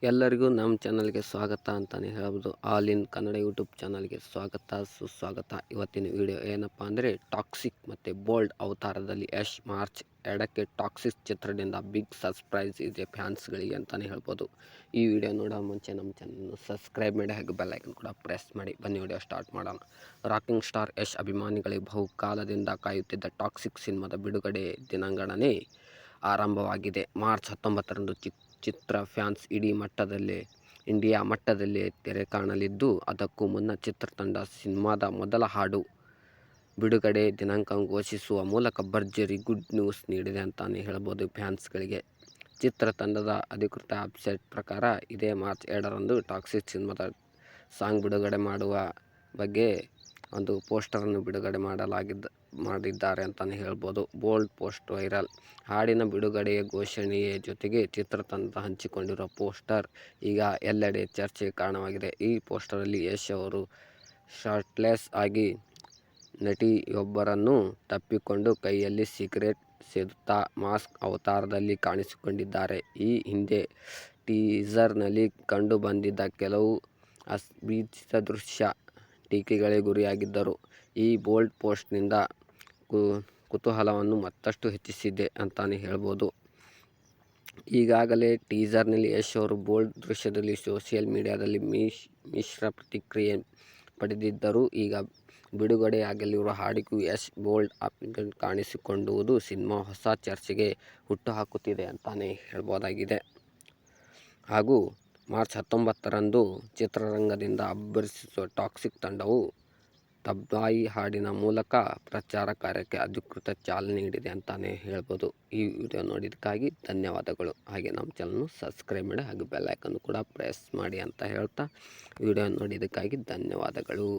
ಎಲ್ಲರಿಗೂ ನಮ್ಮ ಚಾನಲ್ಗೆ ಸ್ವಾಗತ ಅಂತಲೇ ಹೇಳ್ಬೋದು. ಆಲ್ ಇನ್ ಕನ್ನಡ ಯೂಟ್ಯೂಬ್ ಚಾನಲ್ಗೆ ಸ್ವಾಗತ ಸುಸ್ವಾಗತ. ಇವತ್ತಿನ ವಿಡಿಯೋ ಏನಪ್ಪ ಅಂದರೆ ಟಾಕ್ಸಿಕ್ ಮತ್ತು ಬೋಲ್ಡ್ ಅವತಾರದಲ್ಲಿ ಯಶ್ ಮಾರ್ಚ್ 2ಕ್ಕೆ ಟಾಕ್ಸಿಕ್ ಚಿತ್ರದಿಂದ ಬಿಗ್ ಸರ್ಪ್ರೈಸ್ ಇದೆ ಫ್ಯಾನ್ಸ್ಗಳಿಗೆ ಅಂತಲೇ ಹೇಳ್ಬೋದು. ಈ ವಿಡಿಯೋ ನೋಡೋ ಮುಂಚೆ ನಮ್ಮ ಚಾನಲ್ನ ಸಬ್ಸ್ಕ್ರೈಬ್ ಮಾಡಿ ಹಾಗೂ ಬೆಲ್ ಐಕನ್ ಕೂಡ ಪ್ರೆಸ್ ಮಾಡಿ. ಬನ್ನಿ ವಿಡಿಯೋ ಸ್ಟಾರ್ಟ್ ಮಾಡೋಣ. ರಾಕಿಂಗ್ ಸ್ಟಾರ್ ಯಶ್ ಅಭಿಮಾನಿಗಳಿಗೆ ಬಹುಕಾಲದಿಂದ ಕಾಯುತ್ತಿದ್ದ ಟಾಕ್ಸಿಕ್ ಸಿನಿಮಾದ ಬಿಡುಗಡೆ ದಿನಾಂಗಣನೆ ಆರಂಭವಾಗಿದೆ. ಮಾರ್ಚ್ 19ರಂದು ಚಿತ್ರ ಫ್ಯಾನ್ಸ್ ಇಂಡಿಯಾ ಮಟ್ಟದಲ್ಲಿ ತೆರೆ ಕಾಣಲಿದ್ದು, ಅದಕ್ಕೂ ಮುನ್ನ ಚಿತ್ರತಂಡ ಸಿನಿಮಾದ ಮೊದಲ ಹಾಡು ಬಿಡುಗಡೆ ದಿನಾಂಕ ಘೋಷಿಸುವ ಮೂಲಕ ಭರ್ಜರಿ ಗುಡ್ ನ್ಯೂಸ್ ನೀಡಿದೆ ಅಂತಲೇ ಹೇಳ್ಬೋದು ಫ್ಯಾನ್ಸ್ಗಳಿಗೆ. ಚಿತ್ರತಂಡದ ಅಧಿಕೃತ ವೆಬ್ಸೈಟ್ ಪ್ರಕಾರ ಇದೇ ಮಾರ್ಚ್ 2ರಂದು ಟಾಕ್ಸಿಕ್ ಸಿನಿಮಾದ ಸಾಂಗ್ ಬಿಡುಗಡೆ ಮಾಡುವ ಬಗ್ಗೆ ಒಂದು ಪೋಸ್ಟರನ್ನು ಬಿಡುಗಡೆ ಮಾಡಿದ್ದಾರೆ ಅಂತಲೇ ಹೇಳ್ಬೋದು. Bold post viral. ಹಾಡಿನ ಬಿಡುಗಡೆಯ ಘೋಷಣೆಯ ಜೊತೆಗೆ ಚಿತ್ರತಂಡ ಹಂಚಿಕೊಂಡಿರುವ ಪೋಸ್ಟರ್ ಈಗ ಎಲ್ಲೆಡೆ ಚರ್ಚೆಗೆ ಕಾರಣವಾಗಿದೆ. ಈ ಪೋಸ್ಟರಲ್ಲಿ ಯಶ್ ಅವರು ಶರ್ಟ್ಲೆಸ್ ಆಗಿ ನಟಿಯೊಬ್ಬರನ್ನು ತಬ್ಬಿಕೊಂಡು ಕೈಯಲ್ಲಿ ಸಿಗರೇಟ್ ಸೇದುತ್ತಾ ಮಾಸ್ಕ್ ಅವತಾರದಲ್ಲಿ ಕಾಣಿಸಿಕೊಂಡಿದ್ದಾರೆ. ಈ ಹಿಂದೆ ಟೀಸರ್ನಲ್ಲಿ ಕಂಡು ಬಂದಿದ್ದ ಕೆಲವು ಅಸಭ್ಯ ದೃಶ್ಯ ಟೀಕೆಗಳಿಗೆ ಗುರಿಯಾಗಿದ್ದರು. ಈ ಬೋಲ್ಡ್ ಪೋಸ್ಟ್ನಿಂದ ಕುತೂಹಲವನ್ನು ಮತ್ತಷ್ಟು ಹೆಚ್ಚಿಸಿದೆ ಅಂತಲೇ ಹೇಳ್ಬೋದು. ಈಗಾಗಲೇ ಟೀಸರ್ನಲ್ಲಿ ಯಶ್ ಅವರು ಬೋಲ್ಡ್ ದೃಶ್ಯದಲ್ಲಿ ಸೋಷಿಯಲ್ ಮೀಡಿಯಾದಲ್ಲಿ ಮಿಶ್ರ ಪ್ರತಿಕ್ರಿಯೆ ಪಡೆದಿದ್ದರು. ಈಗ ಬಿಡುಗಡೆಯಾಗಲಿರುವ ಹಾಡಿಗೂ ಯಶ್ ಬೋಲ್ಡ್ ಆಗಿ ಕಾಣಿಸಿಕೊಂಡಿರುವುದು ಸಿನಿಮಾ ಹೊಸ ಚರ್ಚೆಗೆ ಹುಟ್ಟುಹಾಕುತ್ತಿದೆ ಅಂತಲೇ ಹೇಳ್ಬೋದಾಗಿದೆ. ಹಾಗೂ ಮಾರ್ಚ್ 19ರಂದು ಚಿತ್ರರಂಗದಿಂದ ಅಬ್ಬರಿಸುವ ಟಾಕ್ಸಿಕ್ ತಂಡವು ತಬ್ಲಾಯಿ ಹಾಡಿನ ಮೂಲಕ ಪ್ರಚಾರ ಕಾರ್ಯಕ್ಕೆ ಅಧಿಕೃತ ಚಾಲನೆ ನೀಡಿದೆ ಅಂತಲೇ ಹೇಳ್ಬೋದು. ಈ ವಿಡಿಯೋ ನೋಡಿದ್ದಕ್ಕಾಗಿ ಧನ್ಯವಾದಗಳು. ಹಾಗೆ ನಮ್ಮ ಚಾನಲ್ನ ಸಬ್ಸ್ಕ್ರೈಬ್ ಮಾಡಿ ಹಾಗೂ ಬೆಲ್ ಐಕನ್ ಕೂಡ ಪ್ರೆಸ್ ಮಾಡಿ ಅಂತ ಹೇಳ್ತಾ ವಿಡಿಯೋ ನೋಡಿದ್ದಕ್ಕಾಗಿ ಧನ್ಯವಾದಗಳು.